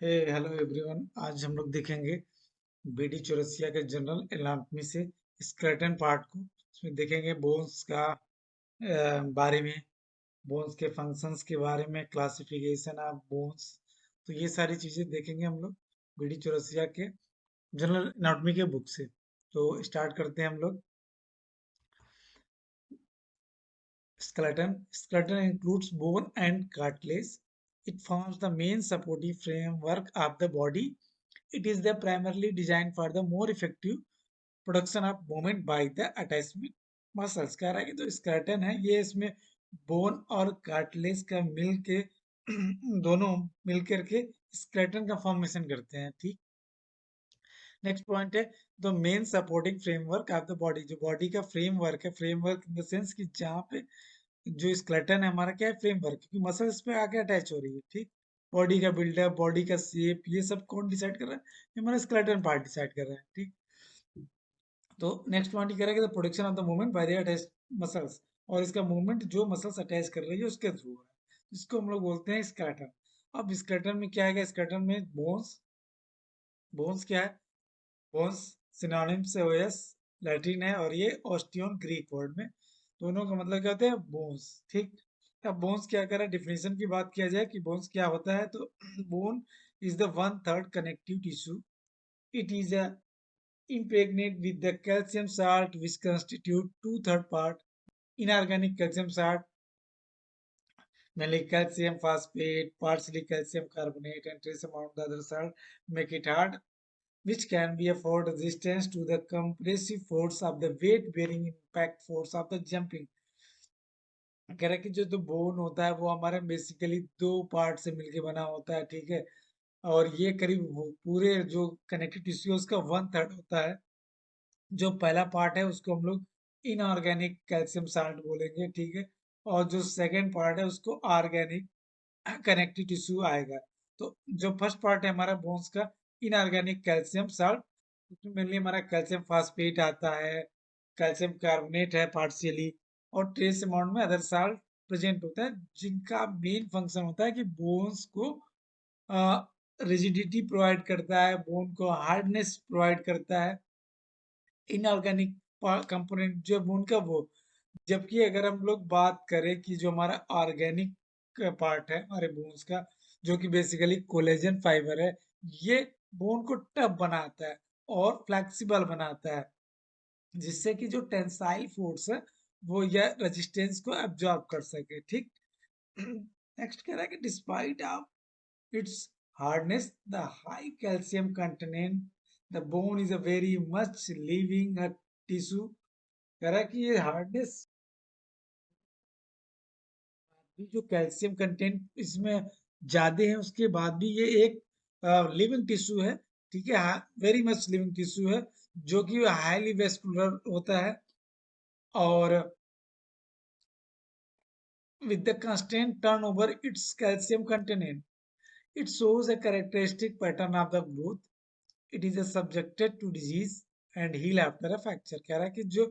Hello everyone. आज हम लोग देखेंगे बीडी चौरसिया के जनरल एनाटॉमी से स्केलेटन पार्ट को। इसमें देखेंगे बोन्स का बारे में, बोन्स के फंक्शंस के बारे में, क्लासिफिकेशन ऑफ बोन्स। तो ये सारी चीजें देखेंगे हम लोग बीडी चौरसिया के जनरल एनाटॉमी के बुक से। तो स्टार्ट करते हैं हम लोग। Skeleton includes bone and cartilage. It forms the main supportive framework of the body. It is the primarily designed for the more effective production of movement by the attachment muscles। कह रहा है कि जो skeleton है ये इसमें bone और cartilage का मिल के दोनों मिल करके skeleton का फॉर्मेशन करते हैं। ठीक, नेक्स्ट पॉइंट है the main supporting framework of the body. जो बॉडी का फ्रेमवर्क है, फ्रेमवर्क इन द सेंस कि जहाँ पे जो स्केलेटन है हमारा क्या है, फ्रेमवर्क, क्योंकि मसल्स पे आके अटैच हो रही है। ठीक, बॉडी का बिल्डअप, बॉडी का शेप, ये सब कौन डिसाइड कर रहा है? ये हमारा स्केलेटन पार्ट डिसाइड कर रहा है। ठीक, तो नेक्स्ट पॉइंट ये करेगा the production of the movement by the attach muscles. और इसका मूवमेंट जो मसल्स अटैच कर रही है उसके थ्रू है, इसको हम लोग बोलते हैं स्केलेटन। अब स्केलेटन में क्या है? स्केलेटन में बोन्स, बोन्स क्या है? बोन्स सिनोनिम से ओएस लैटिन है, और ये ऑस्टियन ग्रीक वर्ड में, दोनों का मतलब क्या होता है? बोन्स। ठीक, अब बोन्स क्या कर रहा है? डिफिनेशन की बात किया जाए कि बोन्स क्या होता है, तो bone is the one third connective tissue. It is a impregnate with the calcium salt which constitute two-third part. Inorganic calcium salt, mainly calcium phosphate, partially calcium carbonate, and trace amount of the other salt make it hard, which can be afford resistance to the compressive force of the weight bearing impact force of the jumping। कह रहा है कि जो तो bone होता है वो हमारे बेसिकली दो पार्ट से मिलके बना होता है। ठीक है, और ये करीब पूरे जो कनेक्टिव टिश्यू है उसका वन थर्ड होता है। जो पहला पार्ट है उसको हम लोग इनऑर्गेनिक कैल्शियम साल्ट बोलेंगे। ठीक है, और जो सेकेंड पार्ट है उसको ऑर्गेनिक कनेक्टिव टिश्यू आएगा। तो जो फर्स्ट पार्ट है हमारा बोन्स का, इनऑर्गेनिक कैल्शियम साल्ट, उसमें मेनली हमारा कैल्शियम फास्फेट आता है, कैल्शियम कार्बोनेट है पार्शियली, और ट्रेस अमाउंट में अदर साल्ट प्रेजेंट होता है, जिनका मेन फंक्शन होता है कि बोन्स को रिजिडिटी प्रोवाइड करता है, बोन को हार्डनेस प्रोवाइड करता है। इनऑर्गेनिक कंपोनेंट जो बोन का वो, जबकि अगर हम लोग बात करें कि जो हमारा ऑर्गेनिक पार्ट है हमारे बोन्स का, जो कि बेसिकली कोलेजन फाइबर है, ये बोन को टफ बनाता है और फ्लेक्सिबल बनाता है, जिससे कि जो टेंसाइल फोर्स है वो या रेजिस्टेंस को एब्जॉर्ब कर सके। ठीक, नेक्स्ट कह रहा है कि despite of its hardness, the high calcium content, the bone is a very much living a tissue। कह रहा है कि ये हार्डनेस, जो कैल्शियम कंटेंट इसमें ज्यादा है उसके बाद भी ये एक लिविंग टिश्यू है। ठीक है, वेरी मच लिविंग टिश्यू है, जो कि हाईली वेस्कुलर होता है, और with the constant turnover its calcium content, it shows a characteristic pattern of the growth। It is subjected to disease and heal after a fracture. कह रहा है कि जो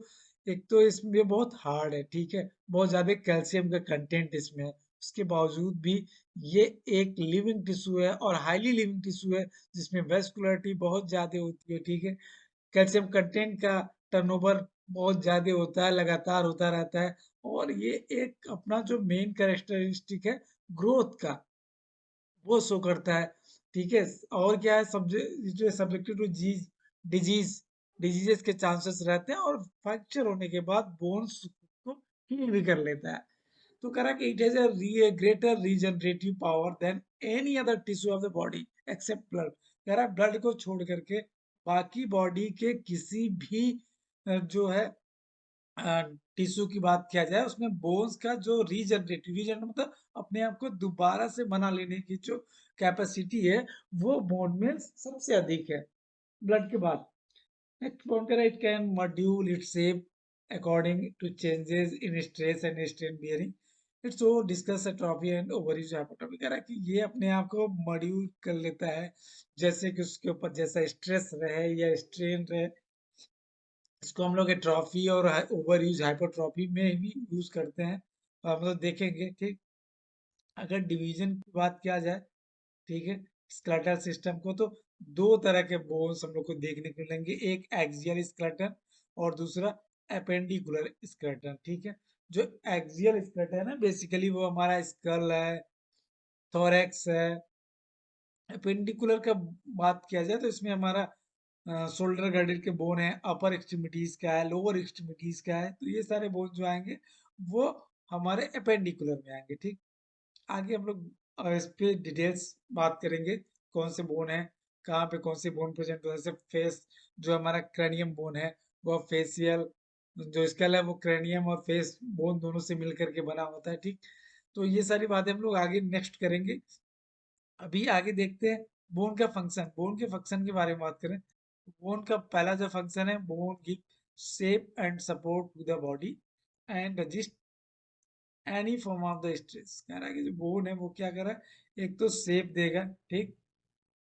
एक तो इसमें बहुत हार्ड है, ठीक है, बहुत ज्यादा कैल्शियम का कंटेंट इसमें है, उसके बावजूद भी ये एक लिविंग टिश्यू है और हाईली लिविंग टिश्यू है, जिसमें वेस्कुलरिटी बहुत ज्यादा होती है। ठीक है, कैल्शियम कंटेंट का टर्नओवर बहुत ज्यादा होता है, लगातार होता रहता है, और ये एक अपना जो मेन कैरेक्टरिस्टिक है ग्रोथ का, वो शो करता है। ठीक है, और क्या है, सब्जेक्टेड टू डिजीज, डिजीजेस के चांसेस रहते हैं, और फ्रैक्चर होने के बाद बोन्स को हील भी कर लेता है। तो कह रहा है कि it has a greater regenerative power than any other tissue of the body except blood. कह रहा है ब्लड को छोड़ करके बाकी बॉडी के किसी भी जो है टिश्यू की बात किया जाए, उसमें बोन्स का जो रीजनरेट मतलब अपने आप को दोबारा से बना लेने की जो कैपेसिटी है, वो बोन में सबसे अधिक है ब्लड के बाद। नेक्स्ट पॉइंट करें, it can module it shape according to changes in stress and strain bearing. It's so discuss atrophy and overuse hypotrophy. कह रहा है कि ये अपने आप को मॉड्यूल कर लेता है, जैसे कि उसके ऊपर जैसा स्ट्रेस रहे या स्ट्रेन रहे। इसको हम लोग एट्रॉफी और ओवर यूज हाइपरट्रॉफी में भी यूज करते हैं, तो हम लोग देखेंगे। ठीक, अगर डिवीजन की बात किया जाए, ठीक है, स्केलेटल सिस्टम को, तो दो तरह के बोन्स हम लोग को देखने को मिलेंगे, एक एक्सियल स्केलेटन और दूसरा एपेंडिकुलर स्केलेटन। ठीक है, जो एक्सियल स्केलेटन है ना, बेसिकली वो हमारा स्कल है, थोरैक्स है। एपेंडिकुलर का बात किया जाए तो इसमें हमारा शोल्डर गार्डेड के बोन है, अपर एक्सट्रीमिटीज का है, लोअर एक्सट्रीमिटीज का है, तो ये सारे बोन जो आएंगे वो हमारे एपेंडिकुलर में आएंगे। ठीक, आगे हम लोग इस पे डिटेल्स बात करेंगे, कौन से बोन है, कहाँ पे कौन से बोन प्रेजेंट होता है। जैसे फेस, जो हमारा क्रेनियम बोन है, वो फेसियल, जो स्कल है वो क्रेनियम और फेस बोन दोनों से मिल करके बना होता है। ठीक, तो ये सारी बातें हम लोग आगे नेक्स्ट करेंगे। अभी आगे देखते हैं बोन का फंक्शन। बोन के फंक्शन के बारे में बात करें, बोन का पहला जो फंक्शन है, bone give shape and support to the body and resist any form of the stress. कह रहा है कि जो बोन है वो क्या कर रहा है, एक तो शेप देगा। ठीक,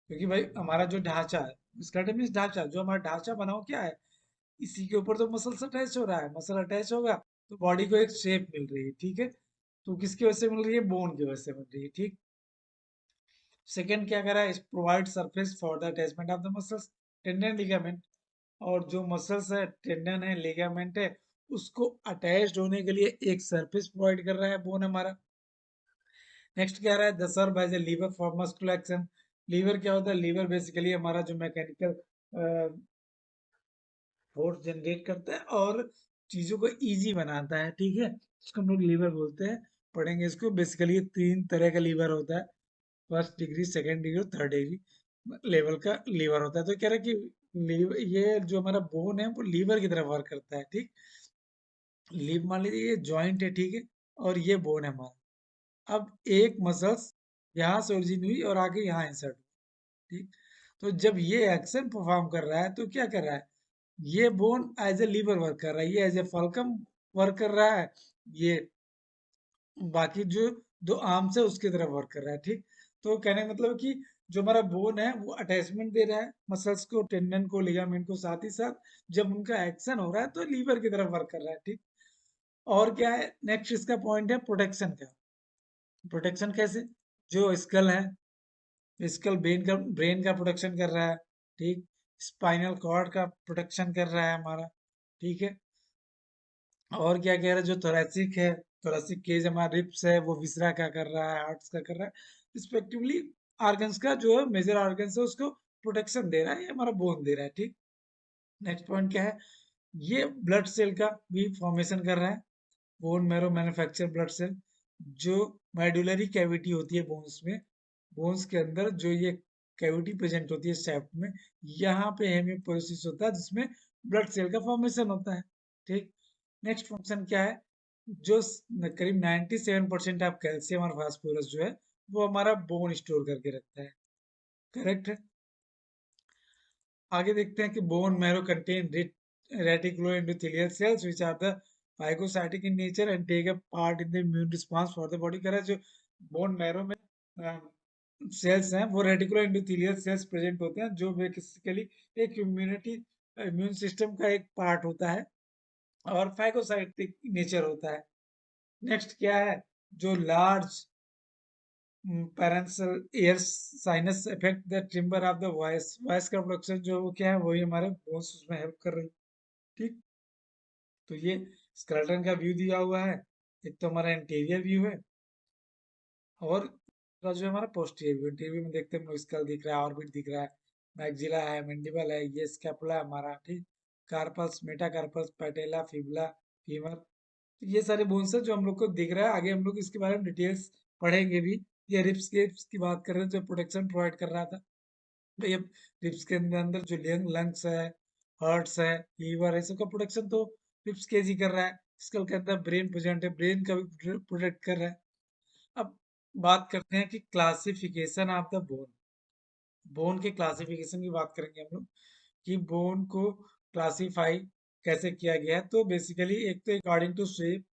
क्योंकि भाई हमारा जो ढांचा है, स्केलेटन मींस ढांचा, जो हमारा ढांचा बना हो क्या है, इसी के ऊपर तो मसल्स अटैच हो रहा है, मसल अटैच होगा तो बॉडी को एक शेप मिल रही है। ठीक है, तो किसकी वजह से मिल रही है, बोन की वजह से मिल रही है। ठीक, सेकेंड क्या कर रहा है, provide surface for the attachment of the muscles, tendon ligament. और जो मसल्स है, टेंडन है, लिगामेंट है, उसको अटैच्ड होने के लिए एक सरफेस प्रोवाइड कर रहा है बोन हमारा। नेक्स्ट क्या रहा है, the serve as a lever for muscular action. Lever क्या होता है, लीवर बेसिकली हमारा जो मैकेनिकल फोर्स जनरेट करता है और चीजों को इजी बनाता है। ठीक है, इसको हम लोग लीवर बोलते हैं, पढ़ेंगे इसको। बेसिकली ये तीन तरह का लीवर होता है, फर्स्ट डिग्री, सेकेंड डिग्री और थर्ड डिग्री लेवल का लीवर होता है। तो कह रहा है कि लीवर, ये जो हमारा बोन है वो लीवर की तरह वर्क करता है। ठीक, लीव मान लीजिए ये जॉइंट है। ठीक है, और ये बोन है हमारा। अब एक मसल्स यहाँ से ओरिजिन हुई और आगे यहाँ इंसर्ट हुई। ठीक, तो जब ये एक्शन परफॉर्म कर रहा है तो क्या कर रहा है, ये bone as a lever work कर रहा है, ये एज ए फल्कम वर्क कर रहा है, ये बाकी जो दो आर्म्स है उसकी तरफ वर्क कर रहा है। ठीक, तो कहने का मतलब कि जो हमारा बोन है वो अटैचमेंट दे रहा है मसल्स को, टेंडन को, लिगामेंट को, साथ ही साथ जब उनका एक्शन हो रहा है तो लीवर की तरफ वर्क कर रहा है। ठीक, और क्या है, नेक्स्ट इसका पॉइंट है प्रोटेक्शन का। प्रोटेक्शन कैसे, जो स्कल है, स्कल ब्रेन का प्रोटेक्शन कर रहा है। ठीक, स्पाइनल कॉर्ड का प्रोटेक्शन कर रहा है हमारा। ठीक है, और क्या कह रहा है, जो थोरैसिक है, थोरैसिक केज हमारा रिब्स है, वो विसरा का कर रहा है, हार्ट्स का कर रहा है, रिस्पेक्टिवली ऑर्गन्स का जो है मेजर ऑर्गन्स है उसको प्रोटेक्शन दे रहा है, ये हमारा बोन दे रहा है। ठीक, नेक्स्ट पॉइंट क्या है, ये ब्लड सेल का भी फॉर्मेशन कर रहा है, bone marrow manufacture blood cell. जो मेडुलरी कैविटी होती है बोन्स में, बोन्स के अंदर जो ये कैविटी प्रेजेंट होती है शेफ्ट में, यहाँ पे हेमियोपोइसिस होता है जिसमें ब्लड सेल का फॉर्मेशन होता है। ठीक, नेक्स्ट फंक्शन क्या है, जो करीब 97% ऑफ कैल्शियम और फास्फोरस जो है वो हमारा बोन स्टोर करके रखता है। करेक्ट है, आगे देखते हैं कि bone marrow contain reticuloendothelial cells which are the phagocytic in nature and take a part in the immune response for the body। कह रहा है जो बोन मैरो में सेल्स हैं वो रेटिकुलो एंडोथेलियल सेल्स प्रेजेंट होते हैं, जो बेसिकली एक इम्यून सिस्टम का एक पार्ट होता है और फैगोसाइटिक नेचर होता है। नेक्स्ट क्या है, जो large paranasal air sinus affect the timbre of the voice, voice का प्रोडक्शन जो वो क्या है, वही हमारे बोन्स उसमें हेल्प कर रही है। ठीक, तो ये स्केलेटन का व्यू दिया हुआ है, एक तो हमारा इंटीरियर व्यू है और दूसरा जो है हमारा पोस्टीरियर व्यू। इंटीरियर में देखते हैं हम लोग स्कल दिख रहा है, ऑर्बिट दिख रहा है, मैक्सिला है, मैंडिबल है, ये स्कैपुला है हमारा। ठीक, carpals, metacarpals, patella, fibula, femur, ये सारे बोन्स है जो हम लोग को दिख रहा है। आगे हम लोग इसके बारे में डिटेल्स पढ़ेंगे भी। ये रिब्स की बात कर रहे हैं जो प्रोटेक्शन प्रोवाइड कर रहा था। तो ये रिब्स के अंदर अंदर जो लंग्स है, हार्ट्स है, लीवर है, सबका प्रोटेक्शन तो रिब्स केज ही कर रहा है। स्कल के अंदर ब्रेन प्रेजेंट है, ब्रेन का भी प्रोटेक्ट कर रहा है। अब बात करते हैं कि classification of the bone. Bone के क्लासिफिकेशन की बात करेंगे हम लोग कि बोन को क्लासिफाई कैसे किया गया है। तो बेसिकली एक तो अकॉर्डिंग टू शेप,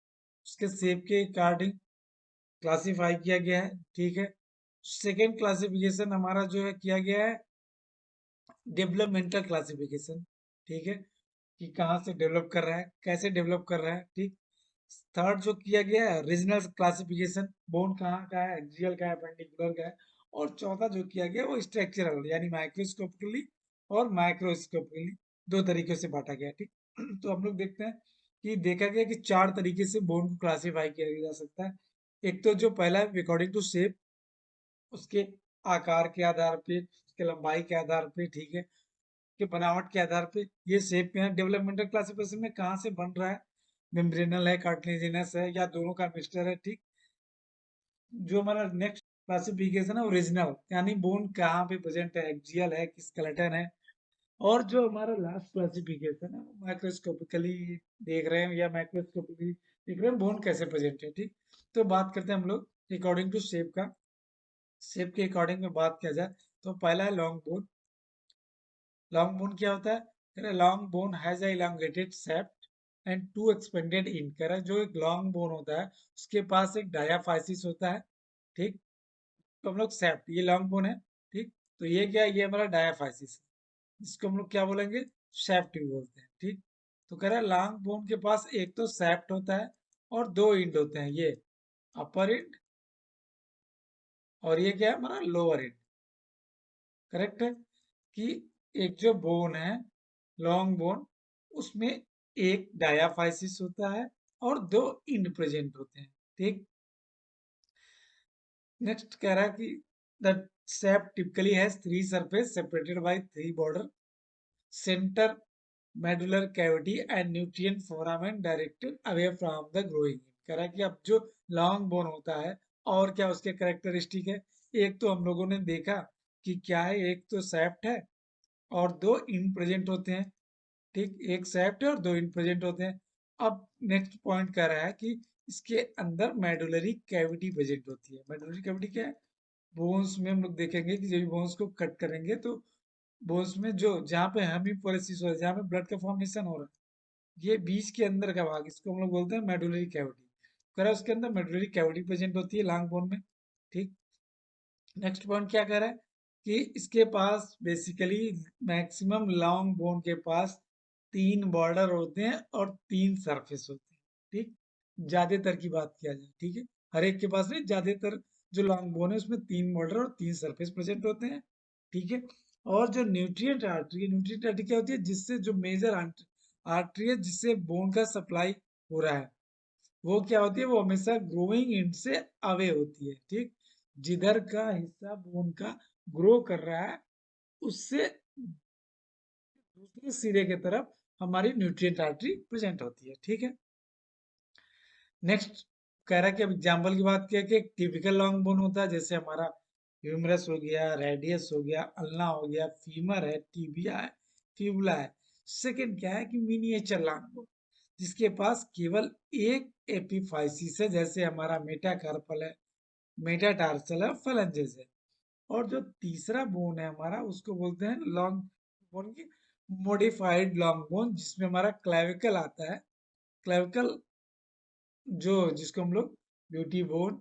उसके शेप के अकॉर्डिंग क्लासिफाई किया गया है। ठीक है, सेकेंड क्लासिफिकेशन हमारा जो है किया गया है डेवलपमेंटल क्लासिफिकेशन। ठीक है, कि कहाँ से डेवलप कर रहा है, कैसे डेवलप कर रहा है। ठीक, थर्ड जो किया गया है रीजनल क्लासिफिकेशन, बोन कहाँ का है, एक्सियल का है, पेंडिकुलर का है, और चौथा जो किया गया वो स्ट्रक्चरल यानी माइक्रोस्कोपिकली और माइक्रोस्कोपिकली, दो तरीके से बांटा गया। ठीक। तो हम लोग देखते हैं कि देखा गया कि चार तरीके से बोन को क्लासिफाई किया जा सकता है। एक तो जो पहला है अकॉर्डिंग टू शेप, उसके आकार के आधार पे, उसके लंबाई के आधार पे, ठीक है, के बनावट के आधार पे ये शेप में है। डेवलपमेंटल क्लासिफिकेशन में कहाँ से बन रहा है, मेम्ब्रेनल है, कार्टिलेजिनस है, या दोनों का मिक्सचर है। ठीक। जो हमारा नेक्स्ट क्लासिफिकेशन है ओरिजिनल, यानी बोन कहाँ पे प्रेजेंट है, एक्सियल है कि स्केलेटन है। और जो हमारा लास्ट क्लासिफिकेशन है वो माइक्रोस्कोपिकली देख रहे हैं या माइक्रोस्कोपिकली देख रहे हैं बोन कैसे प्रेजेंट है। ठीक। तो बात करते हैं हम लोग अकॉर्डिंग टू शेप का। शेप के अकॉर्डिंग में बात किया जाए तो पहला है लॉन्ग बोन। लॉन्ग बोन क्या होता है? Long bone has elongated shaft and two expanded इन। कह रहा है जो एक लॉन्ग बोन होता है उसके पास एक डायाफाइसिस होता है। ठीक। तो हम लोग सेप्ट, ये लॉन्ग बोन है। ठीक। तो ये क्या है? ये हमारा डायाफाइसिस है, जिसको हम लोग क्या बोलेंगे? सेप्ट भी बोलते हैं। ठीक। तो कह रहा है लॉन्ग बोन के पास एक तो सेप्ट होता है और दो इंड होते हैं, ये अपर इंड और ये क्या है हमारा लोअर इंड। करेक्ट है कि एक जो बोन है लॉन्ग बोन, उसमें एक डायाफाइसिस होता है और दो इंड प्रेजेंट होते हैं। ठीक। नेक्स्ट कह रहा है कि the shape typically has three surface separated by three border, centre medullary cavity and nutrient foramen directed away from the growing. कह रहा है कि अब जो लॉन्ग बोन होता है और क्या उसके कैरेक्टरिस्टिक है, एक तो हम लोगों ने देखा कि क्या है, एक तो सेप्ट है और दो इन प्रेजेंट होते हैं। ठीक। एक सेप्ट है और दो इन प्रेजेंट होते हैं। अब नेक्स्ट पॉइंट कह रहा है कि इसके अंदर मेडुलरी कैविटी प्रेजेंट होती है। मेडुलरी कैविटी क्या है? बोन्स में हम लोग देखेंगे कि जब बोन्स को कट करेंगे तो बोन्स में जो जहाँ पे हेमिपोरेसिस हो रहा है, जहाँ पे ब्लड का फॉर्मेशन हो रहा है, ये बीच के अंदर का भाग, इसको हम लोग बोलते हैं मेडुलरी कैविटी। कह रहा है उसके अंदर मेडुलरी कैविटी प्रेजेंट होती है लॉन्ग बोन में। ठीक। नेक्स्ट पॉइंट क्या कह रहा है कि इसके पास बेसिकली मैक्सिमम लॉन्ग बोन के पास तीन बॉर्डर होते हैं और तीन सरफेस होते हैं। ठीक। ज्यादातर की बात किया जाए, ठीक है, हर एक के पास नहीं, ज्यादातर जो लॉन्ग बोन है उसमें तीन बॉर्डर और तीन सरफेस प्रेजेंट होते हैं। ठीक है। और जो न्यूट्रिएंट आर्टरी है, न्यूट्रिएंट आर्टरी क्या होती है? जिससे जो मेजर आर्टरी है जिससे बोन का सप्लाई हो रहा है, वो क्या होती है? वो हमेशा ग्रोइंग एंड से अवे होती है। ठीक। जिधर का हिस्सा बोन का ग्रो कर रहा है उससे दूसरे सिरे की तरफ हमारी न्यूट्रिएंट आर्टरी प्रेजेंट होती है। ठीक है। नेक्स्ट कह रहा है कि अब एग्जाम्पल की बात किया कि एक टिपिकल लॉन्ग बोन होता है, जैसे हमारा ह्यूमरस हो गया, रेडियस हो गया, अल्ना हो गया, फीमर है, टीबिया है, फिबुला है। सेकंड क्या है कि मिनिएचर लॉन्ग बोन, जिसके पास केवल एक एपिफाइसिस है, जैसे हमारा मेटाकार्पल है, मेटाटार्सल है, फलेंजेस है। और जो तीसरा बोन है हमारा उसको बोलते हैं लॉन्ग बोन की मॉडिफाइड लॉन्ग बोन, जिसमें हमारा क्लेविकल आता है। क्लेविकल जो जिसको हम लोग ब्यूटी बोन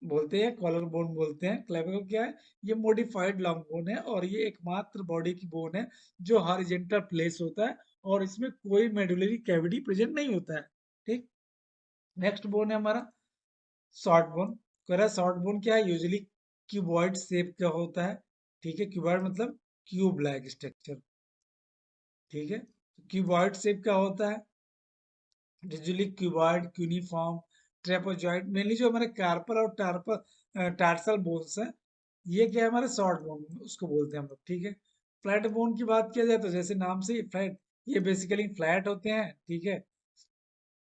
बोलते हैं, कॉलर बोन बोलते हैं, क्लेविकल क्या है? ये मॉडिफाइड लॉन्ग बोन है और ये एकमात्र बॉडी की बोन है जो हॉरिजॉन्टल प्लेस होता है और इसमें कोई मेडुलरी कैविटी प्रेजेंट नहीं होता है। ठीक। नेक्स्ट बोन है हमारा शॉर्ट बोन। कह रहा है शॉर्ट बोन क्या है? यूजुअली क्यूबॉइड शेप का होता है। ठीक है। क्यूबॉइड मतलब क्यूब लाइक स्ट्रक्चर। ठीक है। क्यूबॉइड शेप का होता है, usually cuboid, cuneiform, trapezoid, mainly जो हमारे कार्पल और टार्पल टार्सल बोन्स हैं, ये क्या है? हमारे शॉर्ट बोन उसको बोलते हैं हम लोग। ठीक है। फ्लैट बोन की बात किया जाए तो जैसे नाम से ही फ्लैट, ये बेसिकली फ्लैट होते हैं। ठीक है।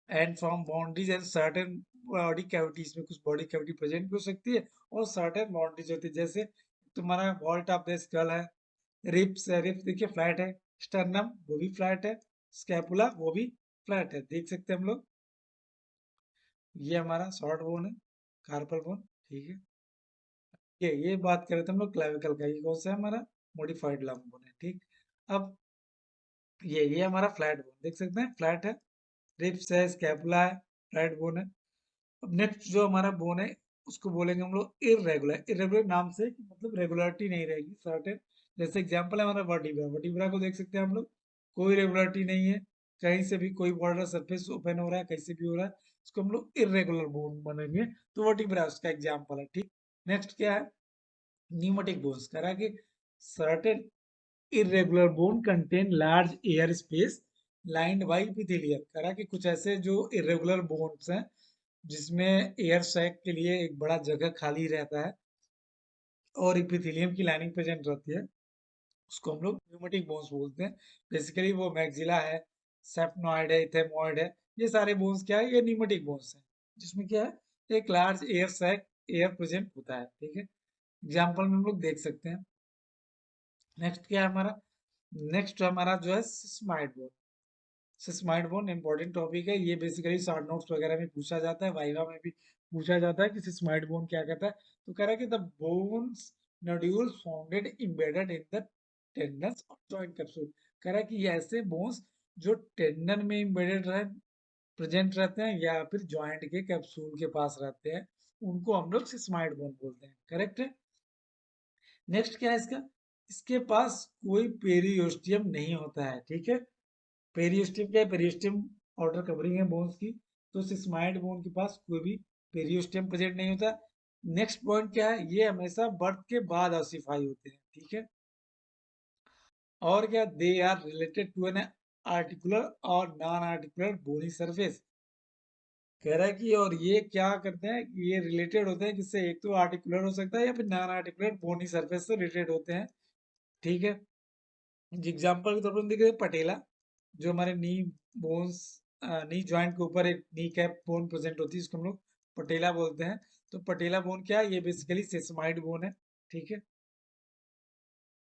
And from boundaries and certain body cavities में कुछ बॉडी कैविटी प्रेजेंट भी हो सकती है और सर्टेन बाउंड्रीज होती है, जैसे तुम्हारा वॉल्ट ऑफ द स्कल है, रिप्स है, रिप्स देखिए फ्लैट है, स्टर्नम वो भी फ्लैट है, स्कैपुला वो भी फ्लैट है, देख सकते हैं हम लोग। ये हमारा शॉर्ट बोन है, कार्पल बोन। ठीक है। ये बात कर रहे थे हम लोग क्लाविकल का, ये कौन सा है? हमारा मॉडिफाइड लॉन्ग बोन है। ठीक। अब ये हमारा फ्लैट बोन, देख सकते हैं फ्लैट है, रिप्स है, स्कैपुला है, फ्लैट बोन है। अब नेक्स्ट जो हमारा बोन है उसको बोलेंगे हम लोग इरेगुलर। इरेगुलर नाम से कि मतलब रेगुलरिटी नहीं रहेगी सर्टेन, जैसे एग्जांपल है हमारा वर्टिब्रा। वर्टिब्रा को देख सकते हैं हम लोग, कोई रेगुलरिटी नहीं है, कहीं से भी कोई बॉर्डर सरफेस ओपन हो रहा है, कहीं से भी हो रहा है, इसको हम लोग इरेगुलर बोन बनेंगे। तो वर्टिब्रा उसका एग्जाम्पल है। ठीक। नेक्स्ट क्या है? न्यूमेटिक बोन्स कह रहा है कि certain irregular bone contain large air space lined by epithelium कह रहा है कि कुछ ऐसे जो irregular bones हैं जिसमें एयर सैक के लिए एक बड़ा जगह खाली रहता है और इपिथेलियम की लाइनिंग प्रेजेंट रहती है, उसको हम लोग न्यूमेटिक बोन्स बोलते हैं। बेसिकली वो मैक्सिला है, सेफनॉइड है, इथेमॉइड है, ये सारे बोन्स क्या है, ये न्यूमेटिक बोन्स हैं जिसमें क्या है एक large air sac air present होता है। ठीक है, एग्जाम्पल में हम लोग देख सकते हैं। नेक्स्ट क्या है हमारा, नेक्स्ट हमारा जो है सिस्माइड बोन। सिस्माइड बोन इंपॉर्टेंट टॉपिक है, ये बेसिकली शॉर्ट नोट्स वगैरह में पूछा जाता है, वाइवा में भी पूछा जाता है कि सिस्माइड बोन क्या कहता है। तो कह रहा है कि the bones nodules founded embedded in the tendons और जॉइंट कैप्सूल। कह रहा है कि ये ऐसे बोन्स जो टेंडन में एम्बेडेड रहे प्रेजेंट रहते हैं या फिर जॉइंट के कैप्सूल के पास रहते हैं, उनको हम लोग सिस्माइड बोन बोलते हैं। करेक्ट है। नेक्स्ट क्या है इसका, इसके पास कोई पेरियोस्टियम नहीं होता है। ठीक है, पेरियोस्टियम क्या है, पेरियोस्टियम आउटर कवरिंग है बोन्स की, तो सिस्माइड बोन के पास कोई भी पेरियोस्टियम प्रेजेंट नहीं होता। नेक्स्ट पॉइंट क्या है, ये हमेशा बर्थ के बाद ऑसिफाई होते हैं। ठीक है, और क्या, they are related to an articular or non articular bony surface. कह रहा है कि और ये क्या करते हैं कि ये रिलेटेड होते हैं किससे, एक तो आर्टिकुलर हो सकता है या फिर नॉन आर्टिकुलर बोनी सरफेस से रिलेटेड होते हैं। ठीक है, एग्जाम्पल के तौर पर हम देखें पटेला, जो हमारे नी बोन्स, नी जॉइंट के ऊपर एक नी कैप बोन प्रेजेंट होती है, इसको हम लोग पटेला बोलते हैं। तो पटेला बोन क्या है, ये बेसिकली सेसमाइड बोन है। ठीक है,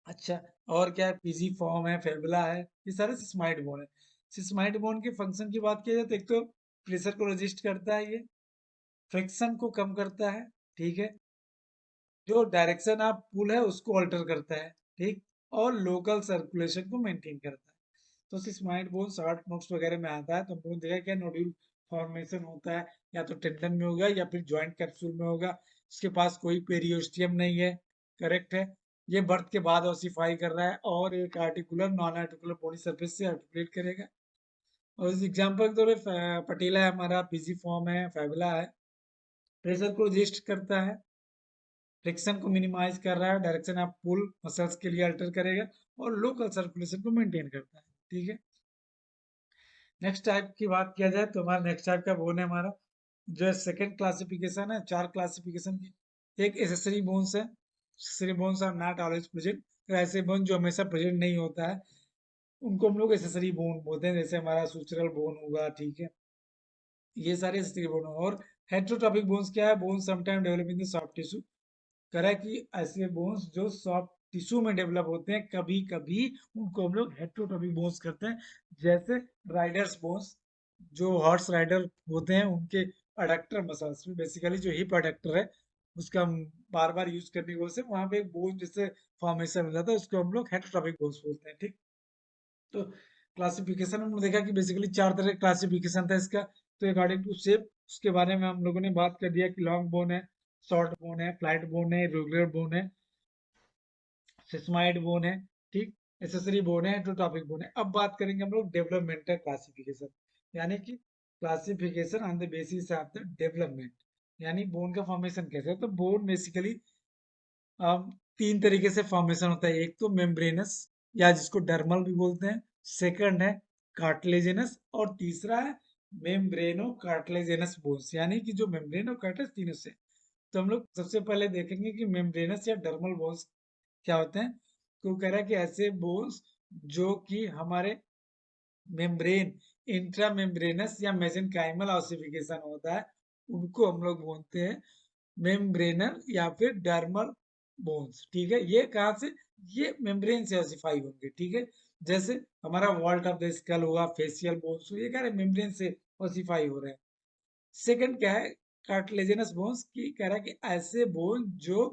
अच्छा, और क्या है, पीजी फॉर्म है, फेबुला है, ये सारे सिस्माइड बोन है। सिस्माइड बोन के फंक्शन की बात की जाए तो एक तो प्रेशर को रजिस्ट करता है, ये फ्रिक्शन को कम करता है। ठीक है, जो डायरेक्शन ऑफ पुल है उसको अल्टर करता है। ठीक, और लोकल सर्कुलेशन को मेंटेन करता है। तो सिस्माइड बोन शॉर्ट नोट्स वगैरह में आता है, तो हम लोगों ने देखा क्या नोड्यूल फॉर्मेशन होता है, या तो टेंडन में होगा या फिर जॉइंट कैप्सूल में होगा। इसके पास कोई पेरियोस्टियम नहीं है। करेक्ट है, ये बर्थ के बाद ऑसिफाई कर रहा है और एक articular non articular body surface से आर्टिकुलेट करेगा। और इस एग्जाम्पल के तौर पे पटेला है हमारा, पीजी फॉर्म है, फेबुला है, प्रेशर को रजिस्ट करता है, फ्रिक्शन को मिनिमाइज कर रहा है, डायरेक्शन ऑफ पुल मसल्स के लिए अल्टर करेगा, और लोकल सर्कुलेशन को मेंटेन करता है। ठीक है, नेक्स्ट टाइप की बात किया जाए तो हमारा नेक्स्ट टाइप का बोन है हमारा, जो है सेकंड क्लासिफिकेशन है, चार क्लासिफिकेशन की। एक एसेसरी बोन्स है, accessory bones are not always present, तो ऐसे बोन जो हमेशा प्रेजेंट नहीं होता है उनको हम लोग एसेसरी बोन बोलते हैं, जैसे हमारा सुचरल बोन हुआ। ठीक है, ये सारे एसेसरी बोन। और हेट्रोट्रॉपिक बोन्स क्या है, bone sometime develop in the soft tissue. करा कि ऐसे बोन्स जो सॉफ्ट टिश्यू में डेवलप होते हैं कभी कभी, उनको हम लोग हेट्रोट्रॉपिक बोन्स करते हैं। जैसे राइडर्स बोन्स, जो हॉर्स राइडर होते हैं उनके अडक्टर मसल्स में, बेसिकली जो हिप अडक्टर है उसका हम बार बार यूज करने की वजह से वहां पे एक बोन जैसे फॉर्मेशन हो जाता है, उसको हम लोग हेट्रोट्रॉपिक बोन्स बोलते हैं। ठीक, तो क्लासिफिकेशन हमने देखा कि बेसिकली चार तरह का क्लासिफिकेशन था इसका। तो अकॉर्डिंग टू शेप उसके बारे में हम लोगों ने बात कर दिया कि लॉन्ग बोन है, शॉर्ट बोन है, फ्लाइट बोन है, रेगुलर बोन है, सिस्माइड बोन है। ठीक, एसेसरी बोन है, एंडोट्रॉपिक बोन है। अब बात करेंगे हम लोग डेवलपमेंटल क्लासिफिकेशन, यानी कि classification on the basis of the development, यानी बोन का फॉर्मेशन कैसे है। तो बोन बेसिकली तीन तरीके से फॉर्मेशन होता है, एक तो मेम्ब्रेनस या जिसको डर्मल भी बोलते हैं, सेकंड है कार्टिलेजिनस, और तीसरा है मेम्ब्रेनो कार्टिलेजिनस बोन्स, यानी कि जो मेम्ब्रेन और कार्टिलेज तीनों से। तो हम लोग सबसे पहले देखेंगे कि मेम्ब्रेनस या डर्मल बोन्स क्या होते हैं। तो कह रहा है कि ऐसे बोन्स जो कि हमारे मेम्ब्रेन, इंट्रा मेम्ब्रेनस या मेसेनकाइमल ऑसिफिकेशन होता है, उनको हम लोग बोलते हैं मेम्ब्रेनल या फिर डर्मल बोन्स। ठीक है, ये कहाँ से, ये मेम्ब्रेन से ऑसिफाई होंगे। ठीक है, जैसे हमारा वॉल्ट ऑफ द स्कल हुआ, फेशियल बोन्स हुआ, ये कह रहे हैं मेम्ब्रेन से ऑसिफाई हो रहे हैं। सेकंड क्या है, कार्टिलेजिनस बोन्स की, कह रहा है कि ऐसे बोन जो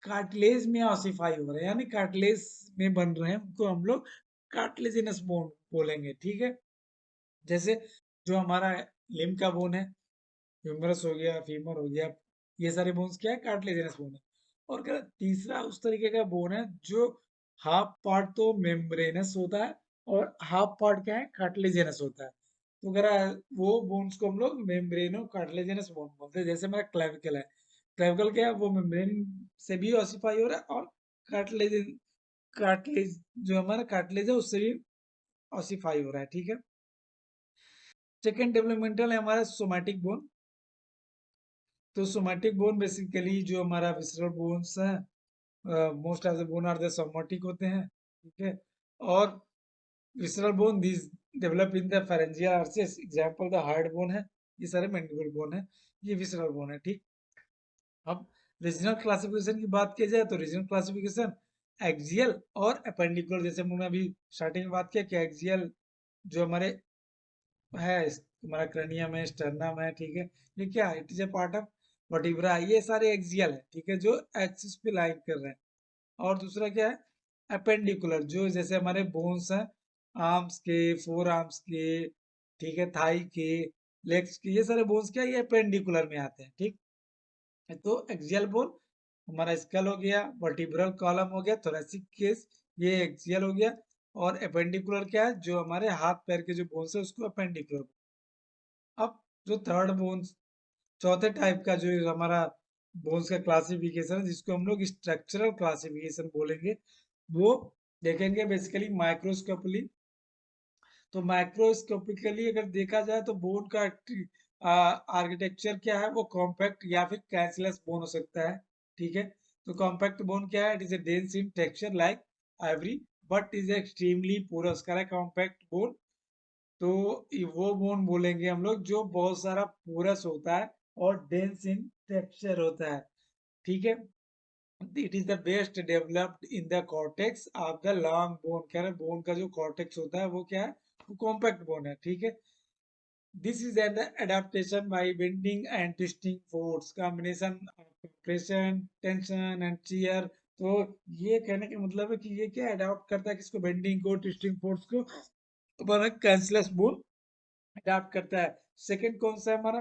कार्टिलेज में ऑसिफाई हो रहे हैं, यानी कार्टिलेज में बन रहे हैं, उनको हम लोग कार्टिलेजिनस बोन बोलेंगे। ठीक है, जैसे जो हमारा लिम्ब का बोन है, ह्यूमरस हो गया, फीमर हो गया, ये सारे बोन्स क्या है, कार्टिलेजिनस बोन है। और क्या, तीसरा उस तरीके का बोन है जो हाफ पार्ट तो मेम्ब्रेनस होता है और हाफ पार्ट क्या है, कार्टिलेजिनस होता है। तो अगर वो बोन्स को हम लोग मेम्ब्रेनो कार्टिलेजिनस बोन बोलते हैं। जैसे हमारा क्लेविकल है, क्लेविकल क्या है, वो मेम्ब्रेन से भी ऑसिफाई हो रहा है, और कार्टिलेज कार्टिलेज जो हमारा कार्टिलेज है उससे भी ऑसिफाई हो रहा है, ठीक है। सेकेंड डेवलपमेंटल है हमारा सोमैटिक बोन। तो सोमैटिक बोन बेसिकली जो हमारा विसरल बोन्स है, most of the bone are the somatic होते हैं, ठीक है। और visceral bone this develop in the pharyngeal arches, example the hard bone है, ये सारे मैंडिबल बोन है, ये विसरल बोन है, ठीक। अब रीजनल क्लासिफिकेशन की बात की जाए तो रीजनल क्लासिफिकेशन एक्सियल और अपेंडिकुलर, जैसे हमने अभी स्टार्टिंग में बात किया कि एक्सियल जो हमारे है हमारा क्रैनियम है, स्टर्नम है, ठीक है, ये क्या है, it is A part of vertebra, ये सारे एक्सियल है, ठीक है, जो एक्सिस पे लाइन कर रहे हैं। और दूसरा क्या है, अपेंडिकुलर, जो जैसे हमारे बोन्स हैं, आर्म्स के, फोर आर्म्स के, ठीक है, थाई के, लेग्स के, ये सारे बोन्स क्या है, ये अपेंडिकुलर में आते हैं, ठीक। तो एक्सियल बोन हमारा स्कल हो गया, वर्टिब्रल कॉलम हो गया, थोरेसिक केस, ये एक्सियल हो गया। और अपेंडिकुलर क्या है, जो हमारे हाथ पैर के जो बोन्स है उसको अपेंडिकुलर। अब जो थर्ड बोन्स, चौथे टाइप का जो हमारा बोन्स का क्लासिफिकेशन है, जिसको हम लोग स्ट्रक्चरल क्लासिफिकेशन बोलेंगे, वो देखेंगे बेसिकली माइक्रोस्कोपली। तो माइक्रोस्कोपिकली अगर देखा जाए तो बोन का आर्किटेक्चर क्या है, वो कॉम्पैक्ट या फिर कैंसलेस बोन हो सकता है, ठीक है। तो कॉम्पैक्ट बोन क्या है, it is a dense in texture like ivory but is extremely porous, का कॉम्पैक्ट बोन। तो वो बोन बोलेंगे हम लोग जो बहुत सारा पोरस होता है और डेंस इन टेक्सचर होता है, ठीक है। It is the best developed in the cortex of the long bone, कह रहे बोन का जो कॉर्टेक्स होता है वो क्या है, वो कॉम्पैक्ट बोन है, ठीक है। This is an adaptation by bending and twisting force, combination of compression, tension and shear। तो ये कहने का मतलब है कि ये क्या अडाप्ट करता है, किसको, बेंडिंग को, ट्विस्टिंग फोर्स को, हमारा कैंसलेस बोन अडाप्ट करता है। सेकंड कौन सा है हमारा,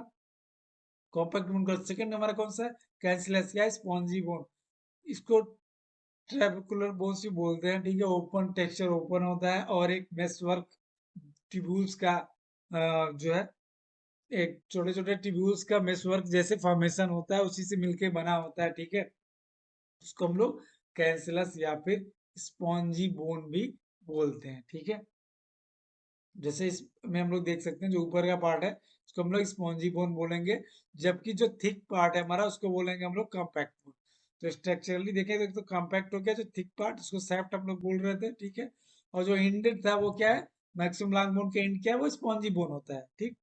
कॉम्पैक्ट बोन का सेकंड हमारा कौन सा है, कैंसलेस या स्पॉन्जी बोन। इसको ट्रेपेकुलर बोन्स भी बोलते हैं, ठीक है, ओपन टेक्सचर ओपन होता है, और एक मेश वर्क ट्यूब्यूल्स का जो है, एक छोटे छोटे ट्यूब्यूल्स का मेश वर्क जैसे फॉर्मेशन होता है, उसी से मिलके बना होता है, ठीक है। उसको हम लोग कैंसलस या फिर स्पॉन्जी बोन भी बोलते हैं, ठीक है। जैसे इसमें हम लोग देख सकते हैं जो ऊपर का पार्ट है उसको हम लोग स्पॉन्जी बोन बोलेंगे, जबकि जो थिक पार्ट है हमारा उसको बोलेंगे हम लोग कॉम्पैक्ट बोन। तो स्ट्रक्चरली देखें तो कॉम्पैक्ट हो गया जो थिक पार्ट, उसको सैफ्ट हम लोग बोल रहे थे, ठीक है। और जो एंडेड था वो क्या है, मैक्सिमम लॉन्ग बोन के एंड क्या है, वो स्पॉन्जी बोन होता है, ठीक।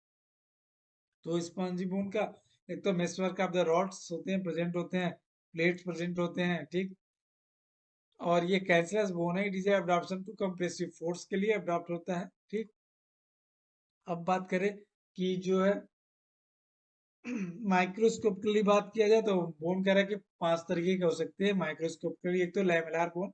तो स्पॉन्जी बोन का एक तो मेसवर्क ऑफ द रॉड्स होते हैं, प्रेजेंट होते हैं, प्लेट्स प्रेजेंट होते हैं, ठीक। और ये कैंसरस बोन है, it is adaption to compressive force के लिए एब्डॉप्ट होता है, ठीक। अब बात करें कि जो है माइक्रोस्कोप के लिए बात किया जाए तो बोन कह रहा है कि 5 तरीके के हो सकते हैं माइक्रोस्कोप के लिए। एक तो लैमेलर बोन,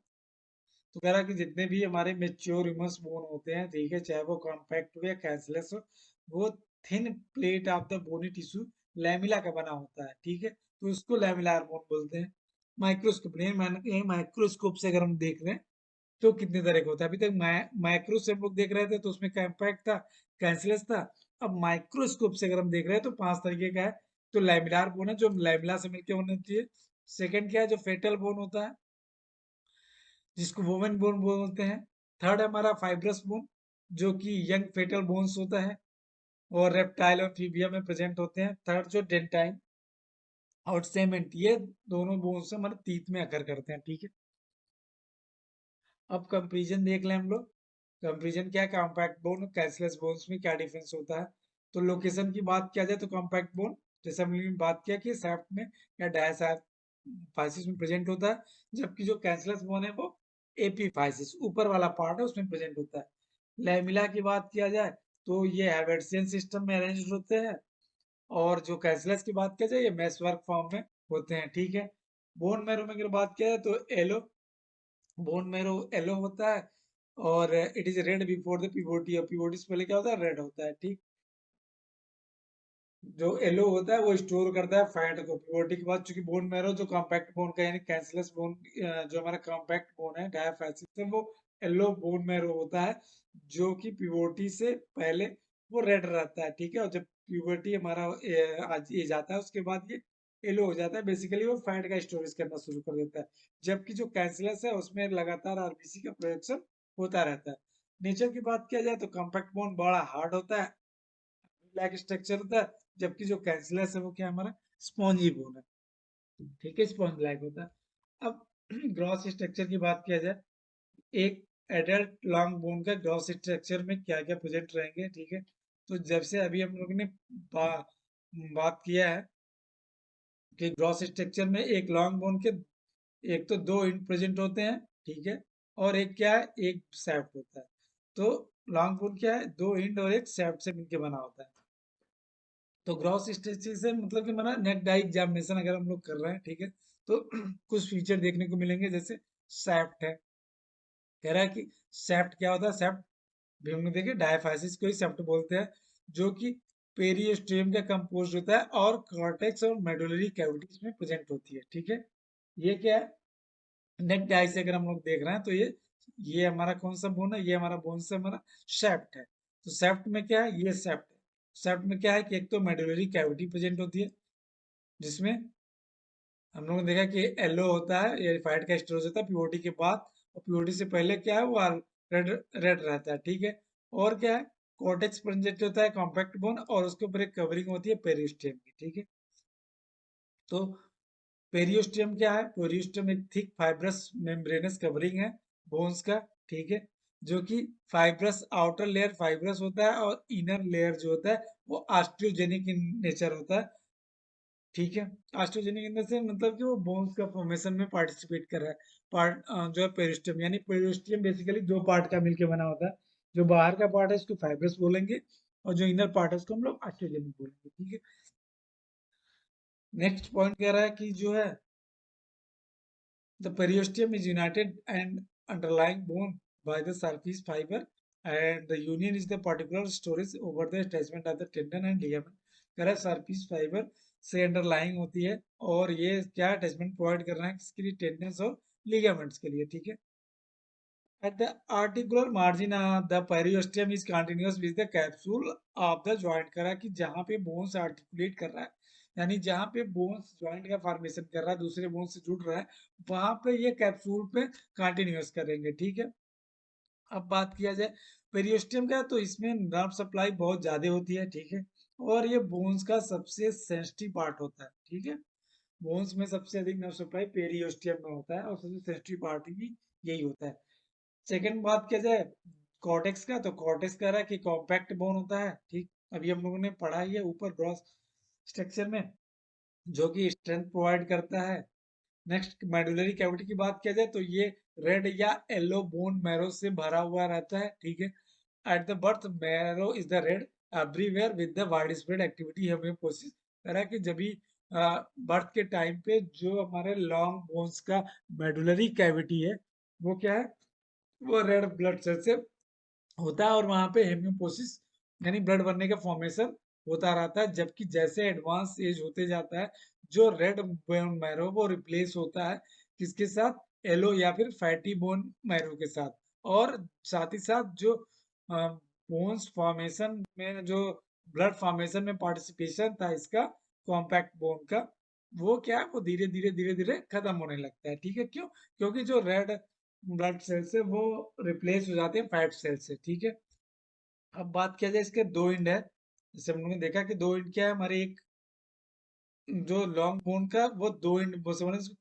तो कह रहा है कि जितने भी हमारे मेच्योर इमस बोन होते हैं, ठीक है, चाहे वो कॉम्पैक्ट हो या कैंसलेस हो, वो thin plate of the bony tissue lamella का बना होता है, ठीक है, तो उसको लैमिलर बोन बोलते हैं। माइक्रोस्कोप नहीं, मैंने माइक्रोस्कोप से अगर हम देख रहे हैं तो कितने तरह का होता है, अभी तक माइक्रो से हम लोग देख रहे थे तो उसमें कॉम्पैक्ट था, कैंसलेस था। अब माइक्रोस्कोप से अगर हम देख रहे हैं तो 5 तरीके का है। तो लैमिनार बोन है जो लैमिला से मिलकर होना चाहिए। सेकंड क्या है, जो फेटल बोन होता है जिसको वोमेन बोन बोलते हैं। थर्ड है हमारा फाइब्रस बोन, जो कि यंग फेटल बोन्स होता है और रेप्टाइल और फीबिया में प्रेजेंट होते हैं। थर्ड जो डेंटाइन और सेमेंट, ये दोनों बोन्स हमारे तीत में अकर करते हैं, ठीक है। अब कंपेरिजन देख लें हम लोग। कंपेरिजन क्या है, कॉम्पैक्ट बोन और कैशलेस बोन्स में क्या डिफरेंस होता है। तो लोकेशन की बात किया जाए तो कॉम्पैक्ट बोन, जैसे हमने बात किया कि सैफ्ट में या डायसाइफाइसिस में प्रेजेंट होता है, जबकि जो कैशलेस बोन है वो एपीफाइसिस ऊपर वाला पार्ट है उसमें प्रेजेंट होता है। लैमिला की बात किया जाए तो ये हैवर्सियन सिस्टम में अरेंज होते हैं, और जो कैशलेस की बात किया जाए ये मेश वर्क फॉर्म में होते हैं, ठीक है। बोन मैरो में अगर बात किया जाए तो एलो बोन मैरो येलो होता है, और it is red before the puberty, और पिवोटी से पहले क्या होता है, रेड होता है, ठीक। जो येलो होता है वो स्टोर करता है फैट को, पिवोटी के बाद चूंकि बोन मैरो जो कॉम्पैक्ट बोन का यानी कैंसरस बोन, जो हमारा कॉम्पैक्ट बोन है डायाफाइसिस से, वो येलो बोन मैरो होता है, जो कि पिवोटी से पहले वो रेड रहता है, ठीक है। और जब प्यूबर्टी हमारा आज ये जाता है उसके बाद ये एलो हो जाता है, बेसिकली वो फैट का स्टोरेज करना शुरू कर देता है। जबकि जो कैंसलस है उसमें लगातार आरबीसी का प्रोडक्शन होता रहता है। नेचर की बात किया जाए तो कॉम्पैक्ट बोन बड़ा हार्ड होता है, ब्लैक स्ट्रक्चर होता है, जबकि जो कैंसलस है वो क्या हमारा स्पॉन्जी बोन है, ठीक है, स्पॉन्ज लाइक होता है। अब ग्रॉस स्ट्रक्चर की बात किया जाए, एक एडल्ट लॉन्ग बोन का ग्रॉस स्ट्रक्चर में क्या क्या प्रेजेंट रहेंगे, ठीक है। तो जब से अभी हम लोग ने बात किया है कि ग्रॉस स्ट्रक्चर में एक लॉन्ग बोन के एक तो दो इंड प्रेजेंट होते हैं, ठीक है, और एक क्या है, एक सैफ्ट होता है। तो लॉन्ग बोन क्या है, दो इंड और एक सैफ्ट से मिलकर बना होता है। तो ग्रॉस स्ट्रक्चर से मतलब कि हमारा नेक डाई एग्जामिनेशन अगर हम लोग कर रहे हैं, ठीक है, तो कुछ फीचर देखने को मिलेंगे, जैसे सैफ्ट है, कह रहा है कि सैफ्ट क्या होता है। सैफ्ट भी हम लोग देखिए डायफाइसिस को ही सेप्ट बोलते हैं, जो कि पेरियोस्टियम का कंपोज होता है और कॉर्टेक्स और मेडुलरी कैविटीज में प्रेजेंट होती है, ठीक है। ये क्या है, नेक डाई से अगर हम लोग देख रहे हैं तो ये हमारा कौन सा बोन है, ये हमारा बोन से हमारा शेफ्ट है। तो शेफ्ट में क्या है, ये शेफ्ट है। शेफ्ट में क्या है कि एक तो मेडुलरी कैविटी प्रेजेंट होती है, जिसमें हम लोगों ने देखा कि एलो होता है, ये फैट का स्टोरेज होता है पीओटी के बाद, और पीओटी से पहले क्या है वो रेड रेड रहता है, ठीक है। और क्या है, कोर्टेक्स प्रेजेंट होता है कॉम्पैक्ट बोन, और उसके ऊपर एक कवरिंग होती है पेरियोस्टियम की, ठीक है। तो पेरियोस्टियम क्या है, पेरियोस्टियम एक थिक फाइब्रस मेम्ब्रेनस कवरिंग है बोन्स का, ठीक है, जो कि फाइब्रस आउटर लेयर फाइब्रस होता है और इनर लेयर जो होता है वो ऑस्टियोजेनिक इन नेचर होता है, ठीक है। ऑस्टियोजेनिक इन द सेंस मतलब कि वो बोन्स का फॉर्मेशन में पार्टिसिपेट कर रहा है। पार्ट जो है पेरिस्टियम, यानी पेरिस्टियम बेसिकली दो पार्ट का मिलके बना होता है। जो बाहर का पार्ट है उसको फाइब्रस बोलेंगे, और जो इनर पार्ट है उसको हम लोग ऑस्टियोजेनिक बोलेंगे, ठीक है। नेक्स्ट पॉइंट कह रहा है कि जो है the periosteum is United and underlying borne by the surface fibre, and the union is the particular storage over the attachment of the tendon and ligament. कह रहा है सर्फेस फाइबर से अंडरलाइंग होती है, और ये क्या अटैचमेंट प्रोवाइड कर रहे हैं किसके लिए, टेंडन्स और लिगामेंट्स के लिए, ठीक है। At the articular margin, the periosteum is continuous with the capsule of the joint। करा कि जहाँ पे बोन्स आर्टिकुलेट कर रहा है, यानी जहाँ पे बोन्स जॉइंट का फॉर्मेशन कर रहा है, दूसरे बोन्स से जुड़ रहा है, वहां पे ये कैप्सूल पे कंटिन्यूअस करेंगे, ठीक है। अब बात किया जाए पेरियोस्टियम का, तो इसमें नर्व सप्लाई बहुत ज्यादा होती है, ठीक है, और ये बोन्स का सबसे सेंसिटिव पार्ट होता है, ठीक है। बोन्स में सबसे अधिक नर्व सप्लाई पेरियोस्टियम में होता है, और सबसे सेंसिटिव पार्ट भी यही होता है। सेकंड बात किया जाए कॉर्टेक्स का, तो कॉर्टेक्स कह रहा है कि कॉम्पैक्ट बोन होता है, ठीक। अभी हम लोगों ने पढ़ा ही है ऊपर ग्रॉस स्ट्रक्चर में, जो कि स्ट्रेंथ प्रोवाइड करता है। नेक्स्ट मेडुलरी कैविटी की बात किया जाए तो ये रेड या येलो बोन मैरो से भरा हुआ रहता है, ठीक है। At the birth marrow is the red everywhere with the wide spread activity haemopoiesis. कह रहा है कि जब भी बर्थ के टाइम पे जो हमारे लॉन्ग बोन्स का मेडुलरी कैविटी है वो क्या है, वो रेड ब्लड सेल से होता है, और वहां पे हेमियोपोसिस यानी ब्लड बनने का फॉर्मेशन होता रहता है। जबकि जैसे एडवांस एज होते जाता है, जो रेड बोन मैरो वो रिप्लेस होता है किसके साथ, येलो या फिर फैटी बोन मैरो के साथ। और साथ ही साथ जो बोन्स फॉर्मेशन में जो ब्लड फॉर्मेशन में पार्टिसिपेशन था इसका, कॉम्पैक्ट बोन का, वो क्या है, वो धीरे धीरे खत्म होने लगता है, ठीक है। क्यों, क्योंकि जो रेड ब्लड सेल से वो रिप्लेस हो जाते हैं फैट सेल से, ठीक है। अब बात किया जाए इसके दो इंड है, जैसे हम लोगों ने देखा कि दो इंड क्या है हमारे, एक जो लॉन्ग बोन का वो दो इंड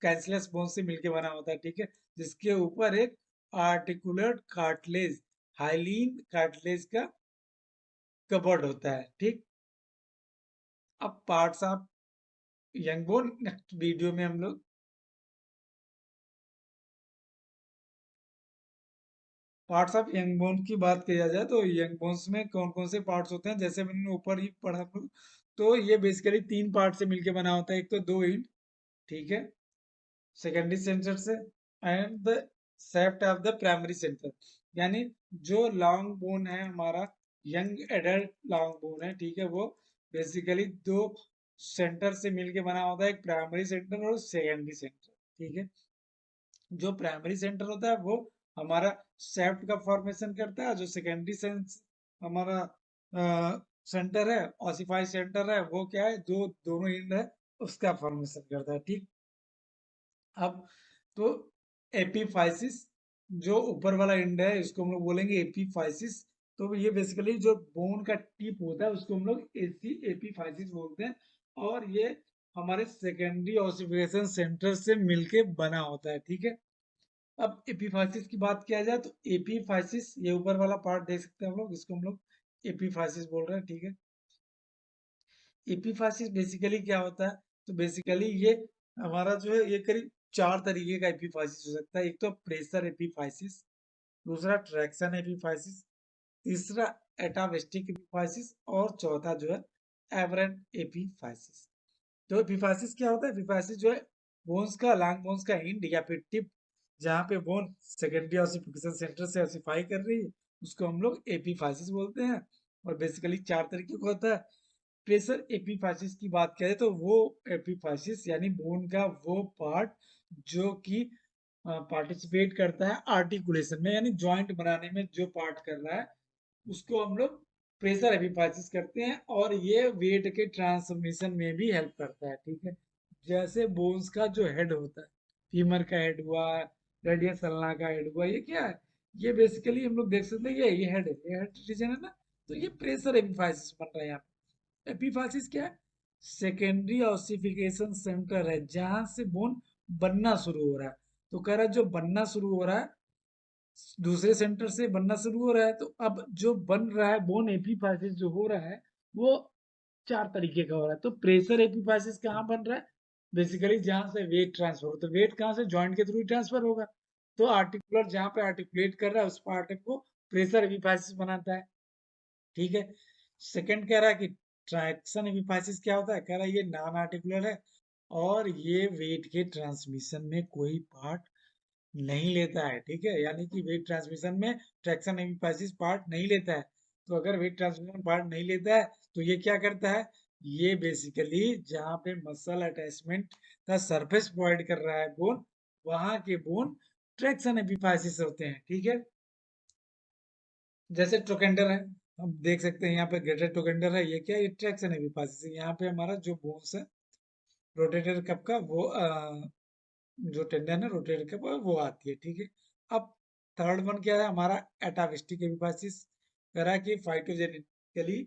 कैंसलेस बोन से मिलके बना होता है, ठीक है, जिसके ऊपर एक आर्टिकुलेट कार्टिलेज हाइलिन कार्टिलेज का कवर्ड होता है, ठीक। अब parts of young bone next video में हम लोग पार्ट्स ऑफ यंग बोन की बात किया जाए तो यंग बोन्स में कौन कौन से पार्ट्स होते हैं, जैसे मैंने ऊपर ही पढ़ा था, तो ये बेसिकली तीन पार्ट से मिलके बना होता है, एक तो दो इंड, ठीक है, सेकेंडरी सेंटर से, and the shaft of the primary centre. यानी जो लॉन्ग बोन है हमारा, यंग एडल्ट लॉन्ग बोन है, ठीक है, वो बेसिकली दो सेंटर से मिलके बना होता है, एक प्राइमरी सेंटर और सेकेंडरी सेंटर, ठीक है। जो प्राइमरी सेंटर होता है वो हमारा सेप्ट का फॉर्मेशन करता है, जो सेकेंडरी सेंस हमारा सेंटर है, ऑसिफाई सेंटर है, वो क्या है, जो दोनों इंड है उसका फॉर्मेशन करता है। ठीक, अब तो एपीफाइसिस, जो ऊपर वाला एंड है इसको हम लोग बोलेंगे एपीफाइसिस। तो ये बेसिकली जो बोन का टिप होता है उसको हम लोग एसी एपीफाइसिस बोलते हैं, और ये हमारे सेकेंडरी ऑसिफिकेशन सेंटर से मिलके बना होता है। ठीक है, अब एपीफाइसिस की बात किया जाए तो एपीफाइसिस, ये ऊपर वाला पार्ट देख सकते हैं हम लोग, इसको हम लोग एपीफाइसिस बोल रहे हैं। ठीक है, एपीफाइसिस बेसिकली क्या होता है, तो बेसिकली ये हमारा जो है ये करीब चार तरीके का एपीफाइसिस हो सकता है। एक तो प्रेशर एपीफाइसिस, दूसरा ट्रैक्शन एपीफाइसिस, तीसरा एटाविस्टिक एपीफाइसिस, और चौथा जो है एवरेंट एपीफाइसिस। तो एपीफाइसिस क्या होता है, एपीफाइसिस जो है बोन्स का, लॉन्ग बोन्स का एंड या फिर टिप, जहाँ पे बोन सेकेंडरी ऑसिफिकेशन सेंटर से ऑसिफाई कर रही है, उसको हम लोग एपीफाइसिस बोलते हैं। और बेसिकली चार तरीके का होता है। प्रेशर एपीफाइसिस की बात करें तो वो एपीफाइसिस यानी बोन का वो पार्ट जो कि पार्टिसिपेट करता है आर्टिकुलेशन में, यानी जॉइंट बनाने में जो पार्ट कर रहा है उसको हम लोग प्रेशर एपीफाइसिस करते हैं, और ये वेट के ट्रांसमिशन में भी हेल्प करता है। ठीक है, जैसे बोन्स का जो हेड होता है, फीमर का हेड हुआ, रेडियस अल्ना का हेड हुआ, ये क्या है, ये बेसिकली हम लोग देख सकते हैं ये हेड है, ये हेड रीजन है ना, तो ये प्रेशर एपीफाइसिस बन रहा है यहाँ पे। एपीफाइसिस क्या है, सेकेंडरी ऑसिफिकेशन सेंटर है जहां से बोन बनना शुरू हो रहा है। तो कह रहा है जो बनना शुरू हो रहा है दूसरे सेंटर से बनना शुरू हो रहा है, तो अब जो बन रहा है बोन एपीफाइसिस जो हो रहा है वो चार तरीके का हो रहा है। तो प्रेशर एपीफाइसिस कहाँ बन रहा है, बेसिकली जहां से वेट ट्रांसफर होता है, वेट कहाँ से, जॉइंट के थ्रू ट्रांसफर होगा। तो आर्टिकुलर जहां पे आर्टिकुलेट कर रहा है उस पार्ट को प्रेशर एपीफाइसिस बनाता है। ठीक है, सेकंड कह रहा है कि ट्रैक्शन एपीफाइसिस क्या होता है, कह रहा है ये नॉन आर्टिकुलर है और ये वेट के ट्रांसमिशन में कोई पार्ट नहीं लेता है। ठीक है, यानी कि वेट ट्रांसमिशन में ट्रैक्शन एपिफाइसिस पार्ट नहीं लेता है। तो अगर वेट ट्रांसमिशन पार्ट नहीं लेता है तो ये क्या करता है, ये बेसिकली जहाँ पे मसल अटैचमेंट का सरफेस प्रोवाइड कर रहा है बोन, वहां के बोन ट्रैक्शन एपिफाइसिस होते हैं। ठीक है, जैसे ट्रोकेंडर है, हम देख सकते हैं यहाँ पे ग्रेटर ट्रोकेंडर है, ये क्या है, ये ट्रैक्शन एपिफाइसिस है। यहाँ पे हमारा जो बोन्स है रोटेटर कप का वो जो टेंडन है रोटेटर कप वो आती है। ठीक है, अब थर्ड वन क्या है हमारा, एटाविस्टिक एपिफाइसिस। कह रहा है कि फाइटोजेनेटिकली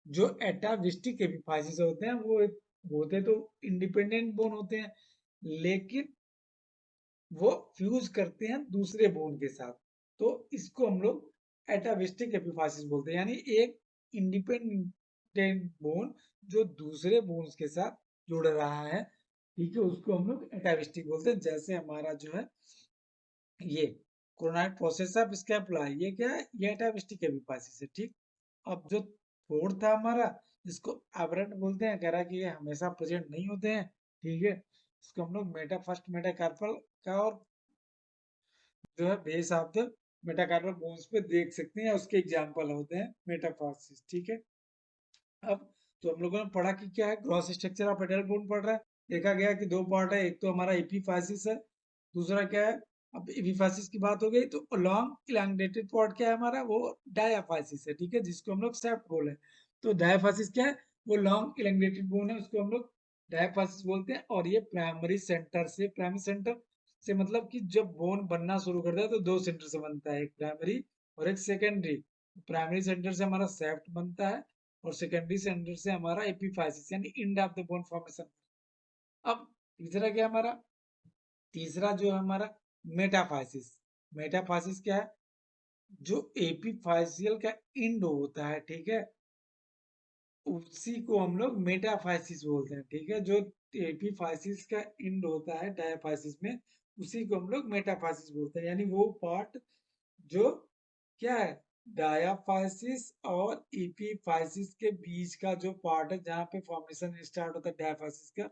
जो एटाविस्टिक एपिफाइसिस होते हैं वो होते तो इंडिपेंडेंट बोन होते हैं, लेकिन वो फ्यूज करते हैं दूसरे बोन के साथ। तो इसको हम लोग एटाविस्टिक एपिफाइसिस बोलते हैं, यानी एक इंडिपेंडेंट बोन जो दूसरे बोन्स के साथ जुड़ रहा है। ठीक है, उसको हम लोग एटाविस्टिक बोलते हैं। जैसे हमारा जो है ये क्रोनाइट प्रोसेस ऑफ स्कैपुला, ये क्या है, ये एटाविस्टिक एपिफाइसिस है। ठीक, अब जो फोर्थ था हमारा, इसको एबरेंट बोलते हैं। कह रहा है कि ये हमेशा प्रेजेंट नहीं होते हैं। ठीक है, इसको हम लोग मेटा फर्स्ट मेटाकार्पल का और जो है base of the metacarpal bones पे देख सकते हैं, उसके एग्जांपल होते हैं मेटाफॉर्सिस। ठीक है, अब तो हम लोगों ने पढ़ा कि क्या है, gross structure of adult bone पढ़ रहा है। देखा गया कि दो पार्ट है, एक तो हमारा एपीफाइसिस है, दूसरा क्या है, अब एपीफाइसिस की बात हो गई तो लॉन्ग इलांगेटेड पार्ट क्या है हमारा, वो डायाफाइसिस है। ठीक है, जिसको हम लोग सेप्ट बोले। तो डायाफाइसिस क्या है, वो लॉन्ग इलांगेटेड बोन है, उसको हम लोग डायाफाइसिस बोलते हैं। और ये प्राइमरी सेंटर से, प्राइमरी सेंटर से मतलब कि जब बोन बनना शुरू करता है तो दो सेंटर से बनता है, एक प्राइमरी और एक सेकेंडरी। प्राइमरी सेंटर से हमारा सेप्ट बनता है और सेकेंडरी सेंटर से हमारा एपीफाइसिस यानी end of the bone formation. अब तीसरा क्या हमारा, तीसरा जो है हमारा मेटाफाइसिस। मेटाफाइसिस क्या है, जो एपीफाइसियल का एंड होता है। ठीक है, उसी को हम लोग मेटाफाइसिस बोलते हैं। ठीक है, जो एपीफाइसिस का एंड होता है डायाफाइसिस में, उसी को हम लोग मेटाफाइसिस बोलते हैं, यानी वो पार्ट जो क्या है, डायाफाइसिस और एपीफाइसिस के बीच का जो पार्ट है जहाँ पे फॉर्मेशन स्टार्ट होता है डायाफाइसिस का,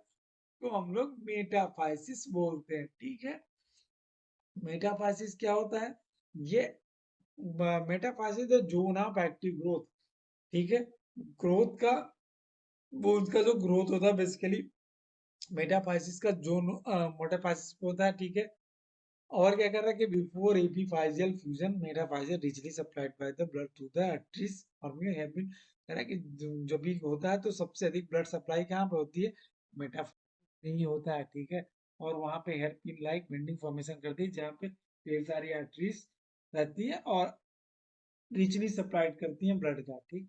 तो हम लोग मेटाफाइसिस बोलते हैं। ठीक है, मेटाफाइसिस क्या होता है, ये metaphysis the zone of active growth. ठीक है, ग्रोथ का, वो उसका जो ग्रोथ होता है बेसिकली मेटाफाइसिस का जोन मेटाफाइसिस होता है। ठीक है, और क्या कर रहा है कि before एपीफाइजियल fusion metaphyseal richly supplied by the blood through the arteries और में हैव बीन, कह रहा है कि जब भी होता है तो सबसे अधिक ब्लड सप्लाई कहाँ पे होती है, मेटाफाइसिस नहीं होता है, ठीक है। और वहाँ पे hairpin like bending formation करती है जहाँ पे ढेर सारी आर्टरीज रहती है और रिचली सप्लाइड करती हैं ब्लड का, ठीक।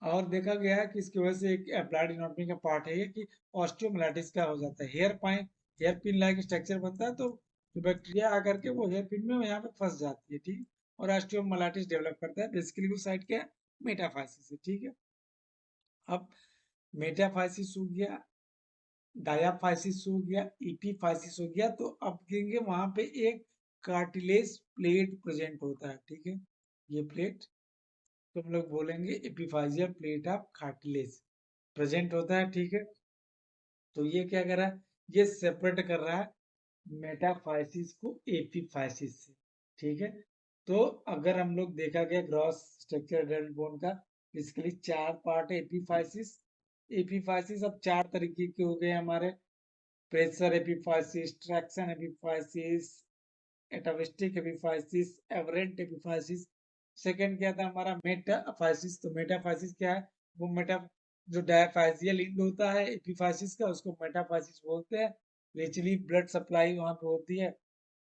और देखा गया है कि इसकी वजह से एक अप्लाइड एनाटॉमी का पार्ट है ये कि ऑस्टियोमाइलिटिस का हो जाता है। हेयर पिन लाइक स्ट्रक्चर बनता है, तो जो बैक्टीरिया आकर के वो हेयर पिन में यहाँ पे फंस जाती है, ठीक। और ऑस्टियोमाइलिटिस डेवलप करता है। बेसिकली वो साइड क्या है, मेटाफाइसिस है, ठीक है। अब मेटाफाइसिस हो गया, डायाफाइसिस हो गया, इपीफाइसिस हो गया, तो अब देखेंगे वहां पे एक कार्टिलेज प्लेट प्रेजेंट होता है, ठीक है। ये प्लेट तो हम लोग बोलेंगे एपिफाइजियल प्लेट ऑफ कार्टिलेज प्रेजेंट होता है, ठीक है। तो ये क्या कर रहा है, ये सेपरेट कर रहा है मेटाफाइसिस को एपिफाइसिस से, ठीक है। तो अगर हम लोग देखा गया ग्रॉस स्ट्रक्चर एडल्ट बोन का, बेसिकली चार पार्ट है एपिफाइसिस। एपिफाइसिस अब चार तरीके के हो गए हमारे, pressure epiphysis, traction epiphysis, atavistic epiphysis, aberrant epiphysis. Second क्या था हमारा, मेटाफाइसिस। तो मेटाफाइसिस क्या है, वो मेटा जो डायफाइजियल इंड होता है एपिफाइसिस का, उसको मेटाफाइसिस बोलते हैं। रिचली ब्लड सप्लाई वहां पे होती है।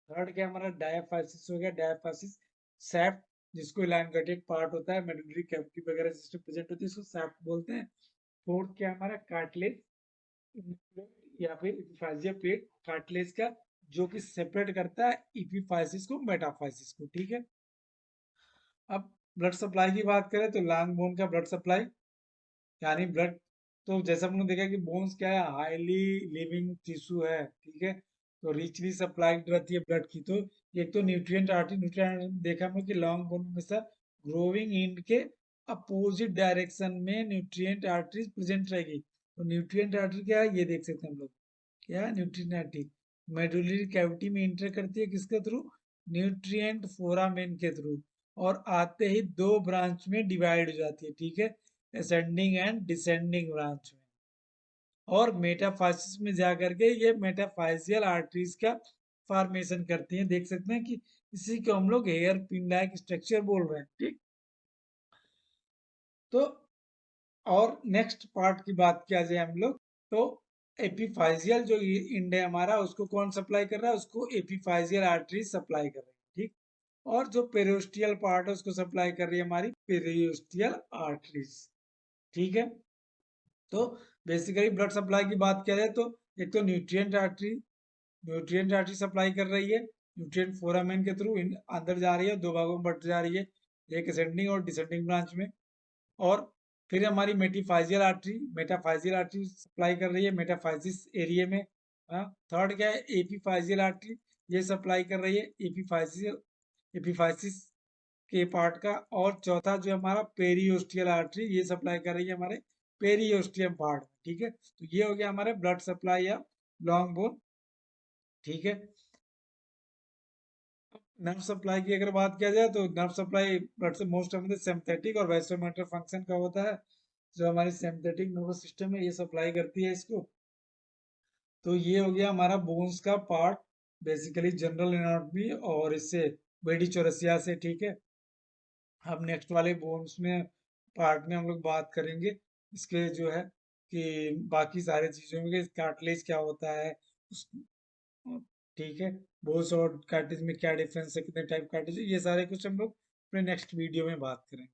थर्ड क्या हमारा, डायफाइसिस हो गया। डायफाइसिस सैफ्ट, जिसको इलांगेटेड पार्ट होता है, मेडुलरी कैविटी वगैरह सिस्टम प्रेजेंट होती है, इसको सैफ्ट बोलते हैं। फोर्थ क्या हमारा, कार्टिलेज या फिर एपिफाइजियल प्लेट कार्टिलेज का, जो कि सेपरेट करता है इपीफाइसिस को मेटाफाइसिस को, ठीक है। अब ब्लड सप्लाई की बात करें तो लॉन्ग बोन का ब्लड सप्लाई, यानी ब्लड, तो जैसा हमने देखा कि बोन्स क्या है, हाईली लिविंग टिश्यू है, ठीक है। तो रिचली सप्लाइड रहती है ब्लड की। तो एक तो न्यूट्रिएंट आर्टरी, न्यूट्रिएंट देखा हमने कि लॉन्ग बोन में से ग्रोइंग इंड के अपोजिट डायरेक्शन में न्यूट्रिएंट आर्टरीज प्रेजेंट रहेगी। तो न्यूट्रिएंट आर्टरी क्या है, ये देख सकते हैं हम लोग, क्या न्यूट्रिएंट आर्टरी मेडुलरी कैविटी में इंटर करती है, किसके थ्रू, न्यूट्रिएंट फोरामेन के थ्रू। और आते ही दो ब्रांच में डिवाइड हो जाती है, ठीक है, असेंडिंग एंड डिसेंडिंग ब्रांच में। और मेटाफाइसिस में जाकर के ये मेटाफाइजियल आर्टरीज का फॉर्मेशन करती हैं, देख सकते हैं कि इसी को हम लोग हेयर पिन लाइक स्ट्रक्चर बोल रहे हैं, ठीक। तो और नेक्स्ट पार्ट की बात किया जाए हम लोग, तो एपिफाइजियल जो इंड है हमारा, उसको कौन सप्लाई कर रहा है, उसको एपिफाइजियल आर्टरी सप्लाई कर रही है, ठीक। और जो पेरियोस्टियल पार्ट है उसको सप्लाई कर रही है हमारी पेरियोस्टियल आर्टरीज, ठीक है। तो बेसिकली ब्लड सप्लाई की बात करें तो एक तो न्यूट्रिएंट आर्टरी सप्लाई कर रही है, न्यूट्रिएंट फोरामेन के थ्रू अंदर जा रही है, दो भागों में बट जा रही है, एक असेंडिंग और डिसेंडिंग ब्रांच में। और फिर हमारी मेटाफाइजियल आर्टरी सप्लाई कर रही है मेटाफाइसिस एरिया में। थर्ड क्या है, एपीफाइजियल आर्टरी, ये सप्लाई कर रही है एपीफाइसिस के पार्ट का। और चौथा जो हमारा पेरियोस्टियल आर्टरी, ये सप्लाई कर रही है हमारे पेरियोस्टियम पार्ट, ठीक है। तो ये हो गया हमारे ब्लड सप्लाई या लॉन्ग बोन, ठीक है। नर्व सप्लाई की अगर बात किया जाए तो नर्व सप्लाई ब्लड से मोस्ट ऑफ सिंपैथेटिक और वैसोमोटर फंक्शन का होता है। जो हमारी सिंपैथेटिक नर्वस सिस्टम है ये सप्लाई करती है इसको। तो ये हो गया हमारा बोन्स का पार्ट, बेसिकली जनरल एनाटॉमी और इससे बेडी चौरसिया से, ठीक है। अब नेक्स्ट वाले बोन्स में पार्ट में हम लोग बात करेंगे इसके जो है कि बाकी सारी चीजों में कार्टिलेज क्या होता है उस, ठीक है। बोन्स और कार्टिलेज में क्या डिफरेंस है, कितने टाइप कार्टिलेज, ये सारे कुछ हम लोग अपने नेक्स्ट वीडियो में बात करेंगे।